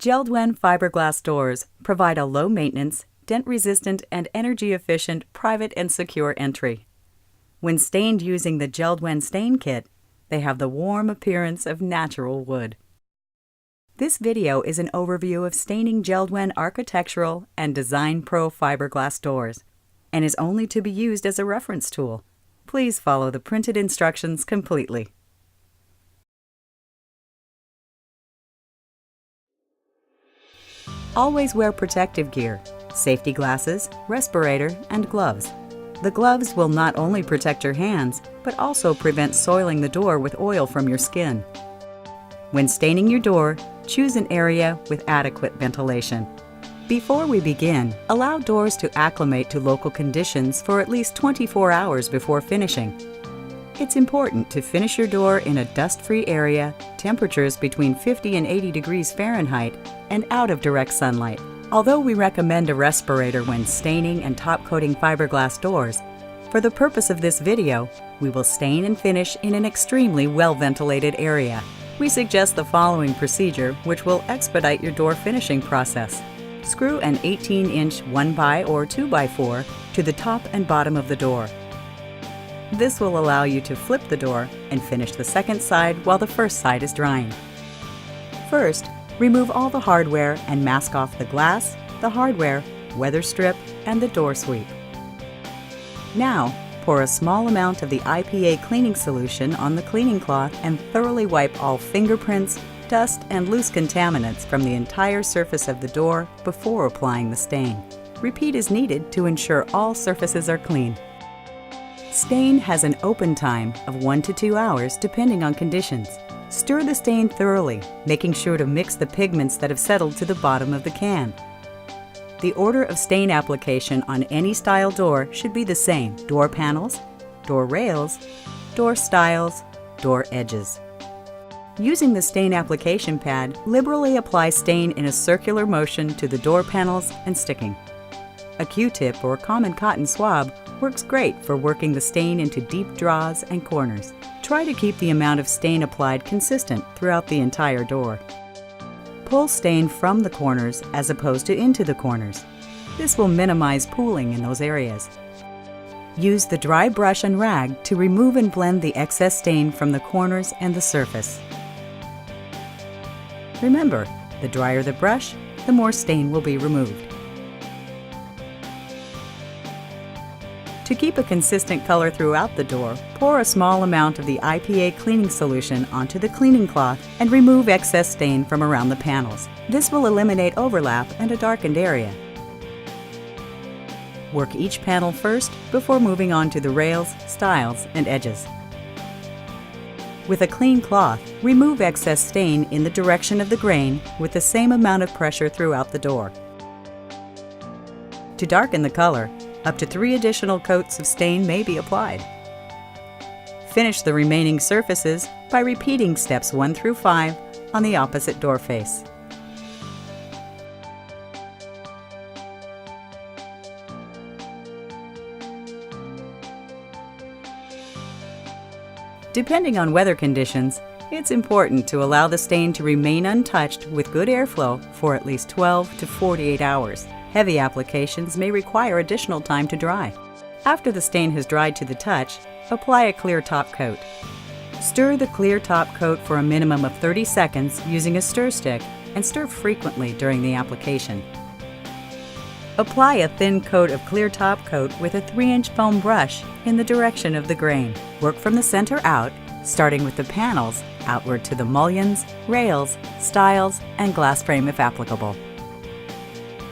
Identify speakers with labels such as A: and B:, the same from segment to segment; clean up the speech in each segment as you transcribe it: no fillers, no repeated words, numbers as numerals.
A: Jeld Wen fiberglass doors provide a low-maintenance, dent-resistant, and energy-efficient private and secure entry. When stained using the Jeld Wen stain kit, they have the warm appearance of natural wood. This video is an overview of staining Jeld Wen architectural and design pro fiberglass doors and is only to be used as a reference tool. Please follow the printed instructions completely. Always wear protective gear, safety glasses, respirator, and gloves. The gloves will not only protect your hands, but also prevent soiling the door with oil from your skin. When staining your door, choose an area with adequate ventilation. Before we begin, allow doors to acclimate to local conditions for at least 24 hours before finishing. It's important to finish your door in a dust-free area, temperatures between 50 and 80 degrees Fahrenheit, and out of direct sunlight. Although we recommend a respirator when staining and top-coating fiberglass doors, for the purpose of this video, we will stain and finish in an extremely well-ventilated area. We suggest the following procedure, which will expedite your door finishing process. Screw an 18-inch 1x or 2x4 to the top and bottom of the door. This will allow you to flip the door and finish the second side while the first side is drying. First, remove all the hardware and mask off the glass, the hardware, weather strip, and the door sweep. Now, pour a small amount of the IPA cleaning solution on the cleaning cloth and thoroughly wipe all fingerprints, dust, and loose contaminants from the entire surface of the door before applying the stain. Repeat as needed to ensure all surfaces are clean. Stain has an open time of 1 to 2 hours depending on conditions. Stir the stain thoroughly, making sure to mix the pigments that have settled to the bottom of the can. The order of stain application on any style door should be the same: door panels, door rails, door stiles, door edges. Using the stain application pad, liberally apply stain in a circular motion to the door panels and sticking. A Q-tip or common cotton swab works great for working the stain into deep draws and corners. Try to keep the amount of stain applied consistent throughout the entire door. Pull stain from the corners as opposed to into the corners. This will minimize pooling in those areas. Use the dry brush and rag to remove and blend the excess stain from the corners and the surface. Remember, the drier the brush, the more stain will be removed. To keep a consistent color throughout the door, pour a small amount of the IPA cleaning solution onto the cleaning cloth and remove excess stain from around the panels. This will eliminate overlap and a darkened area. Work each panel first before moving on to the rails, stiles, and edges. With a clean cloth, remove excess stain in the direction of the grain with the same amount of pressure throughout the door. To darken the color, up to 3 additional coats of stain may be applied. Finish the remaining surfaces by repeating steps 1 through 5 on the opposite door face. Depending on weather conditions, it's important to allow the stain to remain untouched with good airflow for at least 12 to 48 hours. Heavy applications may require additional time to dry. After the stain has dried to the touch, apply a clear top coat. Stir the clear top coat for a minimum of 30 seconds using a stir stick and stir frequently during the application. Apply a thin coat of clear top coat with a 3-inch foam brush in the direction of the grain. Work from the center out, starting with the panels, outward to the mullions, rails, stiles, and glass frame if applicable.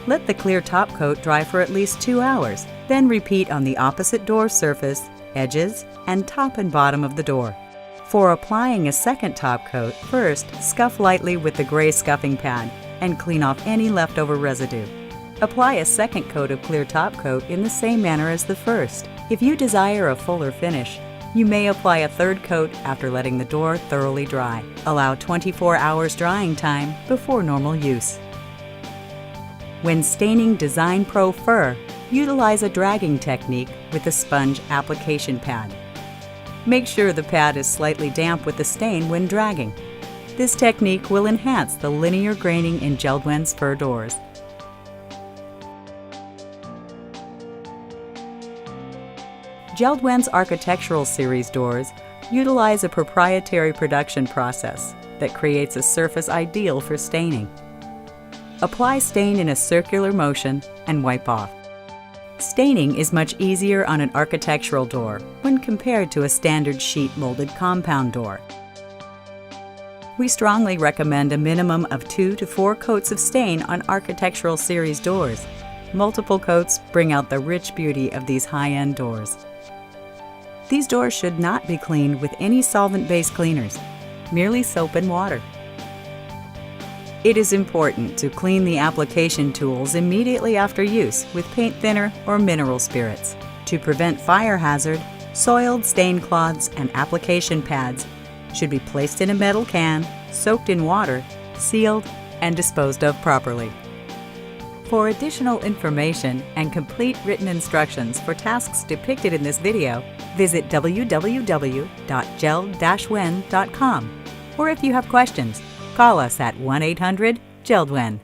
A: Let the clear top coat dry for at least 2 hours, then repeat on the opposite door surface, edges, and top and bottom of the door. For applying a second top coat, first scuff lightly with the gray scuffing pad and clean off any leftover residue. Apply a second coat of clear top coat in the same manner as the first. If you desire a fuller finish, you may apply a third coat after letting the door thoroughly dry. Allow 24 hours drying time before normal use. When staining Design Pro fur, utilize a dragging technique with the sponge application pad. Make sure the pad is slightly damp with the stain when dragging. This technique will enhance the linear graining in Jeld Wen's fur doors. Jeld Wen's Architectural Series doors utilize a proprietary production process that creates a surface ideal for staining. Apply stain in a circular motion and wipe off. Staining is much easier on an architectural door when compared to a standard sheet molded compound door. We strongly recommend a minimum of 2 to 4 coats of stain on Architectural Series doors. Multiple coats bring out the rich beauty of these high-end doors. These doors should not be cleaned with any solvent-based cleaners, merely soap and water. It is important to clean the application tools immediately after use with paint thinner or mineral spirits. To prevent fire hazard, soiled stain cloths and application pads should be placed in a metal can, soaked in water, sealed, and disposed of properly. For additional information and complete written instructions for tasks depicted in this video, visit www.jeld-wen.com, or if you have questions, call us at 1-800-JELD-WEN.